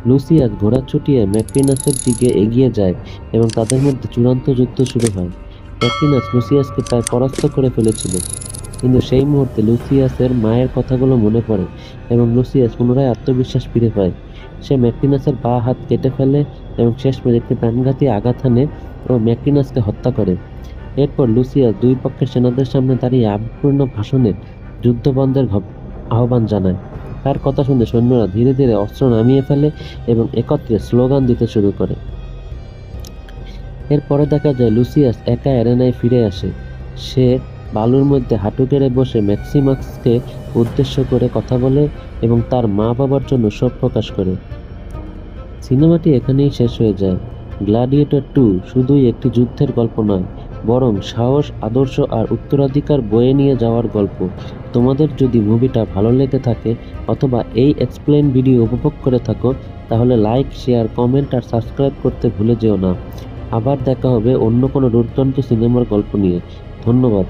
Lucius ঘোড়া ছুটিয়ে ম্যাকটিনাসের দিকে এগিয়ে যায় এবং তাদের মধ্যে চূড়ান্ত যুদ্ধ শুরু হয়। ম্যাকটিনাস লুসিয়াসকে প্রায় পরাস্ত করে ফেলেছিল, কিন্তু সেই মুহূর্তে লুসিয়াসের মায়ের কথাগুলো মনে পড়ে এবং লুসিয়াস পুনরায় আত্মবিশ্বাস ফিরে পায়। সে ম্যাকটিনাসের বাঁ হাত কেটে ফেলে এবং শেষমেশ একটি প্রাণঘাতী আঘাত হানে ও ম্যাকটিনাসকে হত্যা করে। এরপর লুসিয়াস দুই পক্ষের সেনাদের সামনে দাঁড়িয়ে আবেগপূর্ণ ভাষণে যুদ্ধ বন্ধের আহ্বান জানায়। তার কথা শুনে সৈন্যরা ধীরে ধীরে অস্ত্র নামিয়ে ফেলে এবং একত্রে স্লোগান দিতে শুরু করে। এরপরে দেখা যায় লুসিয়াস একা অ্যারেনায় ফিরে আসে। সে বালুর মধ্যে হাঁটু গেড়ে বসে ম্যাক্সিমাসকে উদ্দেশ্য করে কথা বলে এবং তার মা বাবার জন্য শোক প্রকাশ করে। সিনেমাটি এখানেই শেষ হয়ে যায়। গ্ল্যাডিয়েটর 2 শুধুই একটি যুদ্ধের গল্প নয়, বরং সাহস, আদর্শ আর উত্তরাধিকার বয়ে নিয়ে যাওয়ার গল্প। তোমাদের যদি মুভিটা ভালো লেগে থাকে অথবা এই এক্সপ্লেন ভিডিও উপভোগ করে থাকো, তাহলে লাইক, শেয়ার, কমেন্ট আর সাবস্ক্রাইব করতে ভুলে যেও না। আবার দেখা হবে অন্য কোনো দুর্দান্ত সিনেমার গল্প নিয়ে। ধন্যবাদ।